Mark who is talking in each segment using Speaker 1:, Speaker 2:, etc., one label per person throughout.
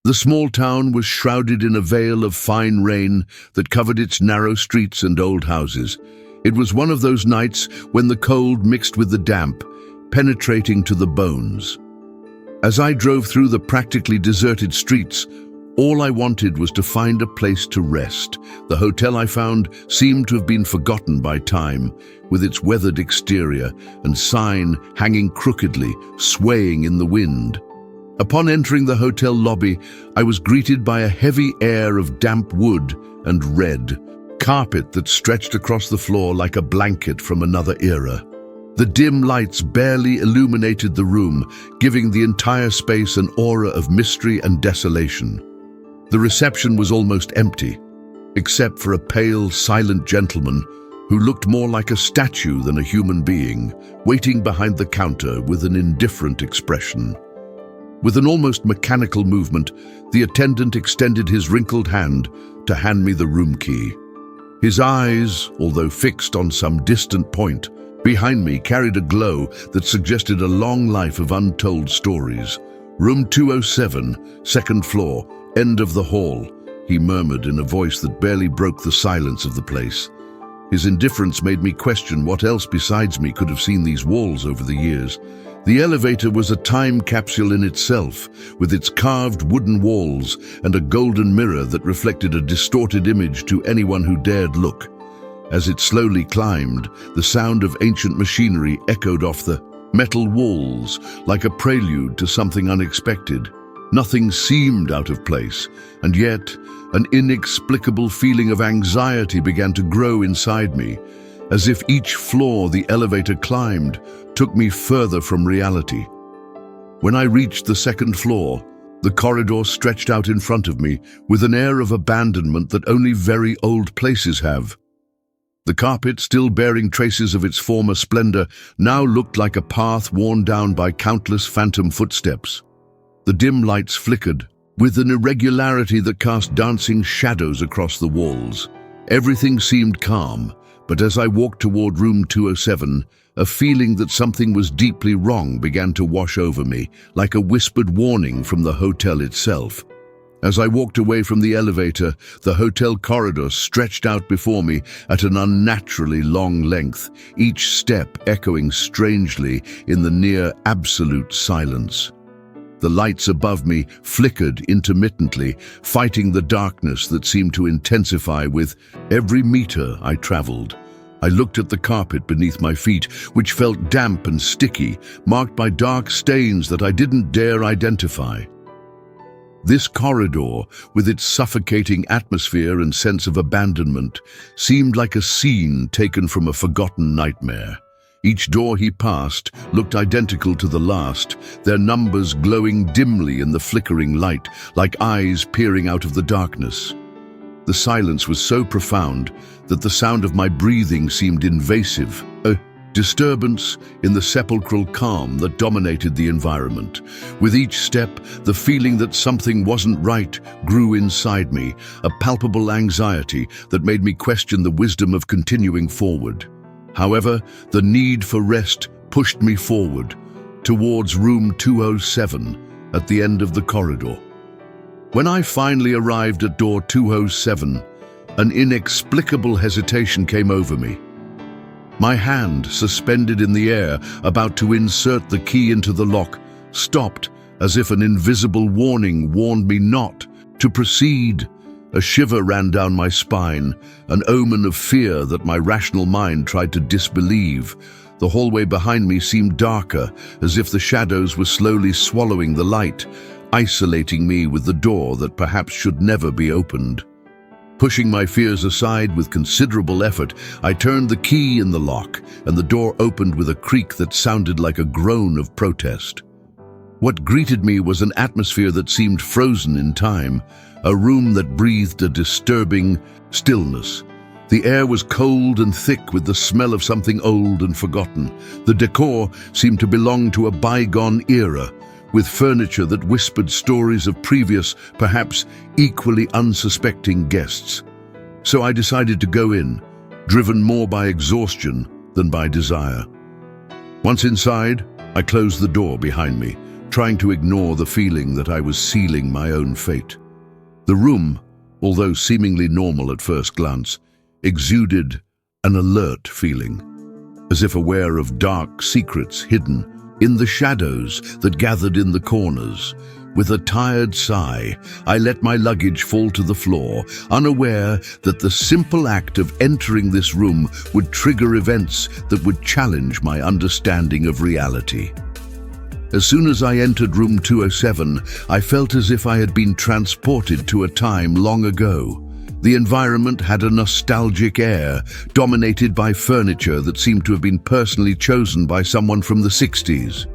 Speaker 1: The small town was shrouded in a veil of fine rain that covered its narrow streets and old houses. It was one of those nights when the cold mixed with the damp, penetrating to the bones. As I drove through the practically deserted streets, all I wanted was to find a place to rest. The hotel I found seemed to have been forgotten by time, with its weathered exterior and sign hanging crookedly, swaying in the wind. Upon entering the hotel lobby, I was greeted by a heavy air of damp wood and red carpet that stretched across the floor like a blanket from another era. The dim lights barely illuminated the room, giving the entire space an aura of mystery and desolation. The reception was almost empty, except for a pale, silent gentleman who looked more like a statue than a human being, waiting behind the counter with an indifferent expression. With an almost mechanical movement, the attendant extended his wrinkled hand to hand me the room key. His eyes, although fixed on some distant point behind me, carried a glow that suggested a long life of untold stories. "Room 207, second floor, end of the hall," he murmured in a voice that barely broke the silence of the place. His indifference made me question what else besides me could have seen these walls over the years. The elevator was a time capsule in itself, with its carved wooden walls and a golden mirror that reflected a distorted image to anyone who dared look. As it slowly climbed, the sound of ancient machinery echoed off the metal walls like a prelude to something unexpected. Nothing seemed out of place, and yet an inexplicable feeling of anxiety began to grow inside me, as if each floor the elevator climbed took me further from reality. When I reached the second floor, the corridor stretched out in front of me with an air of abandonment that only very old places have. The carpet, still bearing traces of its former splendor, now looked like a path worn down by countless phantom footsteps. The dim lights flickered, with an irregularity that cast dancing shadows across the walls. Everything seemed calm, but as I walked toward room 207, a feeling that something was deeply wrong began to wash over me, like a whispered warning from the hotel itself. As I walked away from the elevator, the hotel corridor stretched out before me at an unnaturally long length, each step echoing strangely in the near absolute silence. The lights above me flickered intermittently, fighting the darkness that seemed to intensify with every meter I traveled. I looked at the carpet beneath my feet, which felt damp and sticky, marked by dark stains that I didn't dare identify. This corridor, with its suffocating atmosphere and sense of abandonment, seemed like a scene taken from a forgotten nightmare. Each door he passed looked identical to the last, their numbers glowing dimly in the flickering light, like eyes peering out of the darkness. The silence was so profound that the sound of my breathing seemed invasive, a disturbance in the sepulchral calm that dominated the environment. With each step, the feeling that something wasn't right grew inside me, a palpable anxiety that made me question the wisdom of continuing forward. However, the need for rest pushed me forward, towards room 207, at the end of the corridor. When I finally arrived at door 207, an inexplicable hesitation came over me. My hand, suspended in the air, about to insert the key into the lock, stopped as if an invisible warning warned me not to proceed. A shiver ran down my spine, an omen of fear that my rational mind tried to disbelieve. The hallway behind me seemed darker, as if the shadows were slowly swallowing the light, isolating me with the door that perhaps should never be opened. Pushing my fears aside with considerable effort, I turned the key in the lock, and the door opened with a creak that sounded like a groan of protest. What greeted me was an atmosphere that seemed frozen in time, a room that breathed a disturbing stillness. The air was cold and thick with the smell of something old and forgotten. The decor seemed to belong to a bygone era, with furniture that whispered stories of previous, perhaps equally unsuspecting guests. So I decided to go in, driven more by exhaustion than by desire. Once inside, I closed the door behind me, trying to ignore the feeling that I was sealing my own fate. The room, although seemingly normal at first glance, exuded an alert feeling, as if aware of dark secrets hidden in the shadows that gathered in the corners. With a tired sigh, I let my luggage fall to the floor, unaware that the simple act of entering this room would trigger events that would challenge my understanding of reality. As soon as I entered room 207, I felt as if I had been transported to a time long ago. The environment had a nostalgic air, dominated by furniture that seemed to have been personally chosen by someone from the 60s.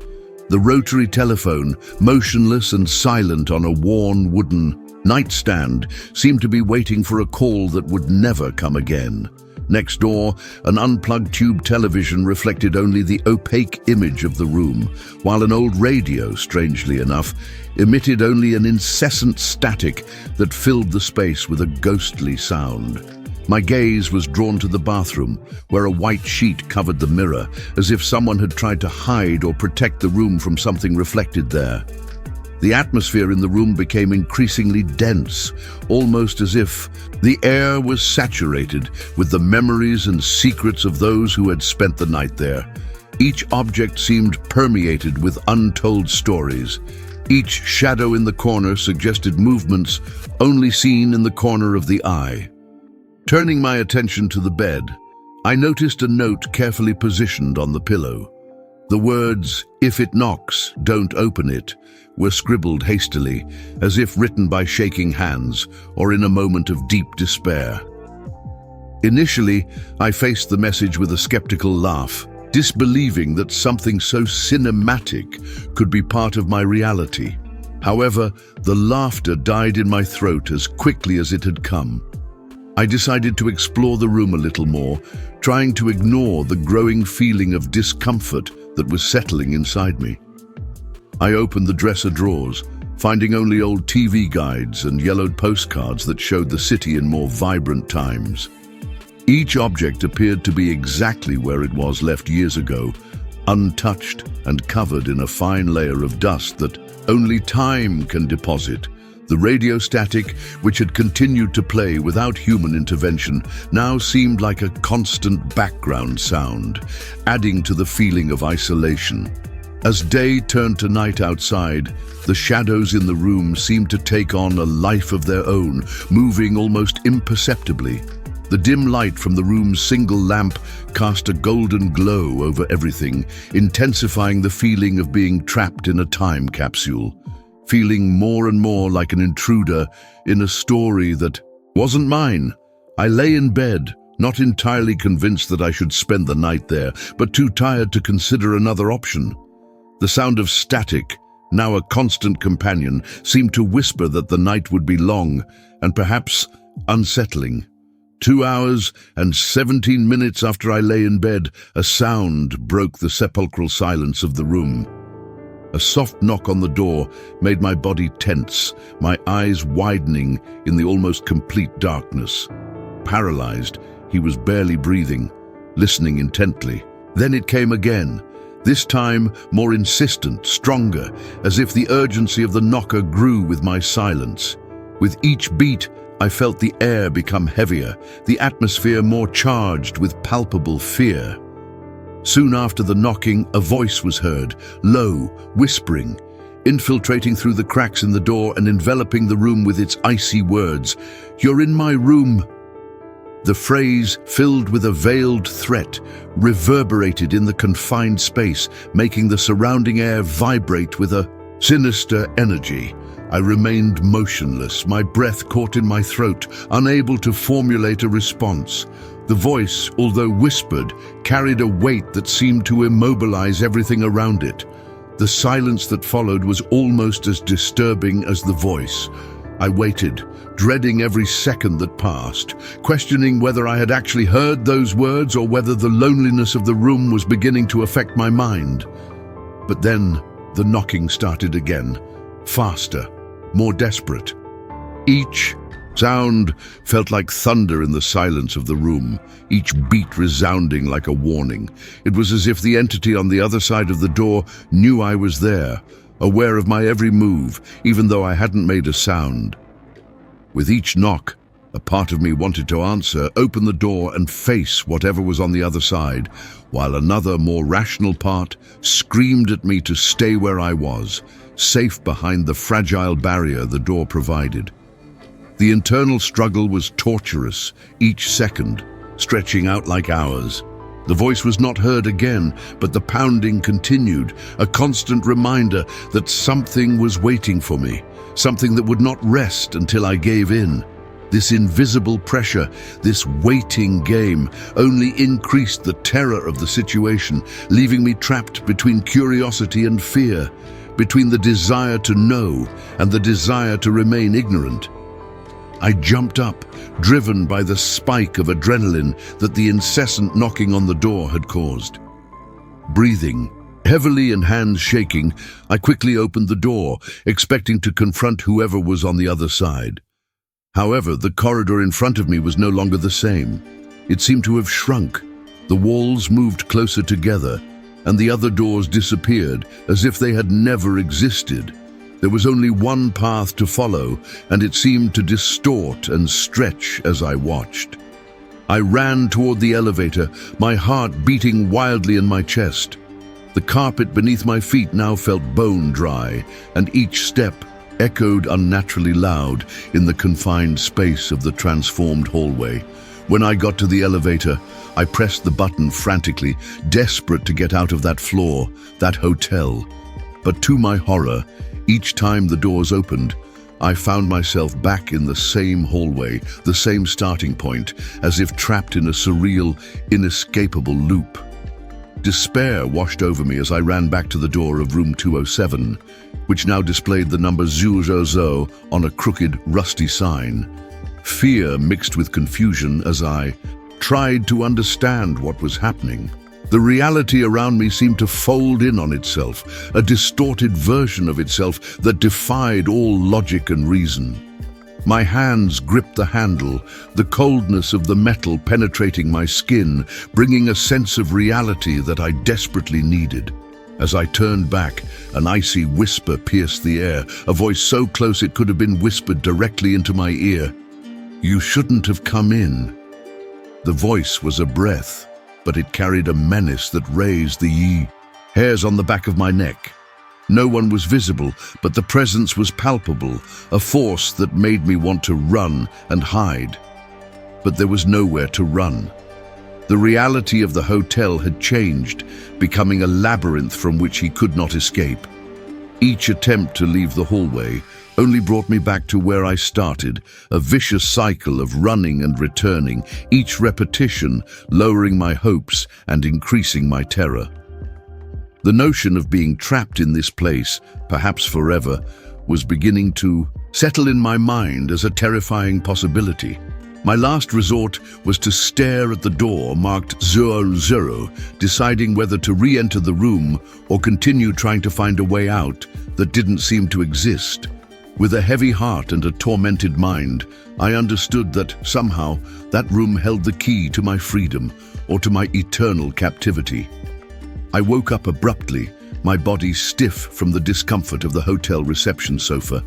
Speaker 1: The rotary telephone, motionless and silent on a worn wooden nightstand, seemed to be waiting for a call that would never come again. Next door, an unplugged tube television reflected only the opaque image of the room, while an old radio, strangely enough, emitted only an incessant static that filled the space with a ghostly sound. My gaze was drawn to the bathroom, where a white sheet covered the mirror, as if someone had tried to hide or protect the room from something reflected there. The atmosphere in the room became increasingly dense, almost as if the air was saturated with the memories and secrets of those who had spent the night there. Each object seemed permeated with untold stories. Each shadow in the corner suggested movements only seen in the corner of the eye. Turning my attention to the bed, I noticed a note carefully positioned on the pillow. The words, "If it knocks, don't open it," were scribbled hastily, as if written by shaking hands or in a moment of deep despair. Initially, I faced the message with a skeptical laugh, disbelieving that something so cinematic could be part of my reality. However, the laughter died in my throat as quickly as it had come. I decided to explore the room a little more, trying to ignore the growing feeling of discomfort that was settling inside me. I opened the dresser drawers, finding only old TV guides and yellowed postcards that showed the city in more vibrant times. Each object appeared to be exactly where it was left years ago, untouched and covered in a fine layer of dust that only time can deposit. The radio static, which had continued to play without human intervention, now seemed like a constant background sound, adding to the feeling of isolation. As day turned to night outside, the shadows in the room seemed to take on a life of their own, moving almost imperceptibly. The dim light from the room's single lamp cast a golden glow over everything, intensifying the feeling of being trapped in a time capsule. Feeling more and more like an intruder in a story that wasn't mine. I lay in bed, not entirely convinced that I should spend the night there, but too tired to consider another option. The sound of static, now a constant companion, seemed to whisper that the night would be long and perhaps unsettling. 2 hours and 17 minutes after I lay in bed, a sound broke the sepulchral silence of the room. A soft knock on the door made my body tense, my eyes widening in the almost complete darkness. Paralyzed, he was barely breathing, listening intently. Then it came again, this time more insistent, stronger, as if the urgency of the knocker grew with my silence. With each beat, I felt the air become heavier, the atmosphere more charged with palpable fear. Soon after the knocking, a voice was heard, low, whispering, infiltrating through the cracks in the door and enveloping the room with its icy words, "You're in my room." The phrase, filled with a veiled threat, reverberated in the confined space, making the surrounding air vibrate with a sinister energy. I remained motionless, my breath caught in my throat, unable to formulate a response. The voice, although whispered, carried a weight that seemed to immobilize everything around it. The silence that followed was almost as disturbing as the voice. I waited, dreading every second that passed, questioning whether I had actually heard those words or whether the loneliness of the room was beginning to affect my mind. But then the knocking started again, faster, more desperate. Each sound felt like thunder in the silence of the room, each beat resounding like a warning. It was as if the entity on the other side of the door knew I was there, aware of my every move, even though I hadn't made a sound. With each knock, a part of me wanted to answer, open the door and face whatever was on the other side, while another, more rational part screamed at me to stay where I was, safe behind the fragile barrier the door provided. The internal struggle was torturous, each second, stretching out like hours. The voice was not heard again, but the pounding continued, a constant reminder that something was waiting for me, something that would not rest until I gave in. This invisible pressure, this waiting game, only increased the terror of the situation, leaving me trapped between curiosity and fear, between the desire to know and the desire to remain ignorant. I jumped up, driven by the spike of adrenaline that the incessant knocking on the door had caused. Breathing heavily and hands shaking, I quickly opened the door, expecting to confront whoever was on the other side. However, the corridor in front of me was no longer the same. It seemed to have shrunk. The walls moved closer together, and the other doors disappeared as if they had never existed. There was only one path to follow, and it seemed to distort and stretch as I watched. I ran toward the elevator, my heart beating wildly in my chest. The carpet beneath my feet now felt bone dry, and each step echoed unnaturally loud in the confined space of the transformed hallway. When I got to the elevator, I pressed the button frantically, desperate to get out of that floor, that hotel. But to my horror, each time the doors opened, I found myself back in the same hallway, the same starting point, as if trapped in a surreal, inescapable loop. Despair washed over me as I ran back to the door of room 207, which now displayed the number 000 on a crooked, rusty sign. Fear mixed with confusion as I tried to understand what was happening. The reality around me seemed to fold in on itself, a distorted version of itself that defied all logic and reason. My hands gripped the handle, the coldness of the metal penetrating my skin, bringing a sense of reality that I desperately needed. As I turned back, an icy whisper pierced the air, a voice so close it could have been whispered directly into my ear. "You shouldn't have come in." The voice was a breath, but it carried a menace that raised the hairs on the back of my neck. No one was visible, but the presence was palpable, a force that made me want to run and hide. But there was nowhere to run. The reality of the hotel had changed, becoming a labyrinth from which he could not escape. Each attempt to leave the hallway only brought me back to where I started, a vicious cycle of running and returning, each repetition lowering my hopes and increasing my terror. The notion of being trapped in this place, perhaps forever, was beginning to settle in my mind as a terrifying possibility. My last resort was to stare at the door marked 00, deciding whether to re-enter the room or continue trying to find a way out that didn't seem to exist. With a heavy heart and a tormented mind, I understood that somehow that room held the key to my freedom or to my eternal captivity. I woke up abruptly, my body stiff from the discomfort of the hotel reception sofa.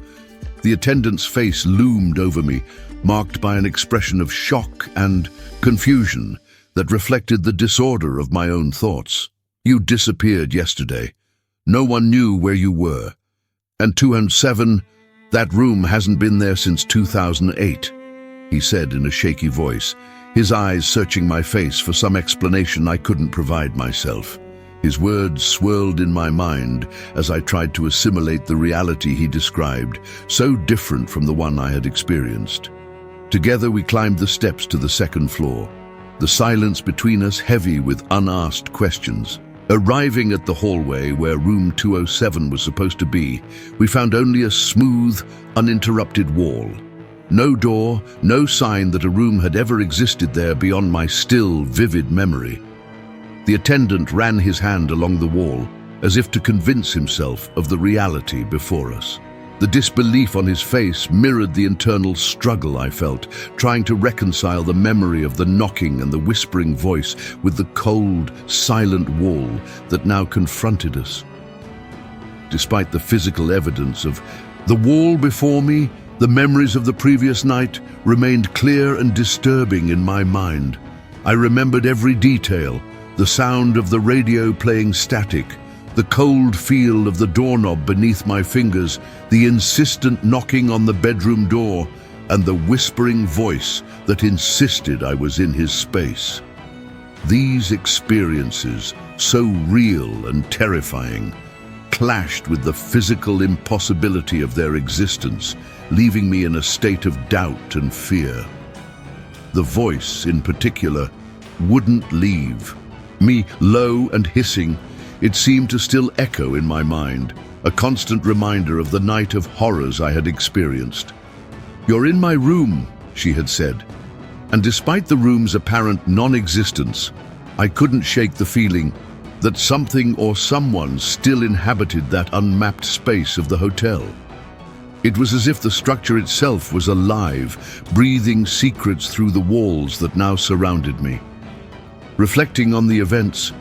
Speaker 1: The attendant's face loomed over me, marked by an expression of shock and confusion that reflected the disorder of my own thoughts. "You disappeared yesterday. No one knew where you were. And 207, that room hasn't been there since 2008, he said in a shaky voice, his eyes searching my face for some explanation I couldn't provide myself. His words swirled in my mind as I tried to assimilate the reality he described, so different from the one I had experienced. Together we climbed the steps to the second floor, the silence between us heavy with unasked questions. Arriving at the hallway where room 207 was supposed to be, we found only a smooth, uninterrupted wall. No door, no sign that a room had ever existed there beyond my still, vivid memory. The attendant ran his hand along the wall, as if to convince himself of the reality before us. The disbelief on his face mirrored the internal struggle I felt, trying to reconcile the memory of the knocking and the whispering voice with the cold, silent wall that now confronted us. despite the physical evidence of the wall before me. The memories of the previous night remained clear and disturbing in my mind. I remembered every detail, the sound of the radio playing static, the cold feel of the doorknob beneath my fingers, the insistent knocking on the bedroom door, and the whispering voice that insisted I was in his space. These experiences, so real and terrifying, clashed with the physical impossibility of their existence, leaving me in a state of doubt and fear. The voice, in particular, wouldn't leave. Me, low and hissing, it seemed to still echo in my mind, a constant reminder of the night of horrors I had experienced. "You're in my room," she had said. And despite the room's apparent non-existence, I couldn't shake the feeling that something or someone still inhabited that unmapped space of the hotel. It was as if the structure itself was alive, breathing secrets through the walls that now surrounded me. Reflecting on the events,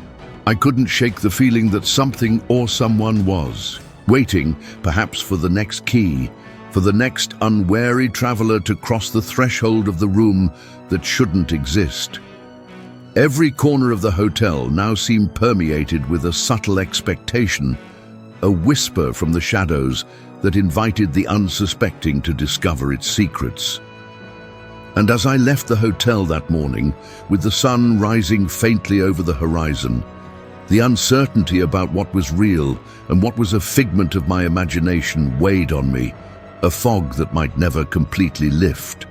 Speaker 1: I couldn't shake the feeling that something or someone was waiting, perhaps for the next key, for the next unwary traveler to cross the threshold of the room that shouldn't exist. Every corner of the hotel now seemed permeated with a subtle expectation, a whisper from the shadows that invited the unsuspecting to discover its secrets. And as I left the hotel that morning, with the sun rising faintly over the horizon, the uncertainty about what was real and what was a figment of my imagination weighed on me, a fog that might never completely lift.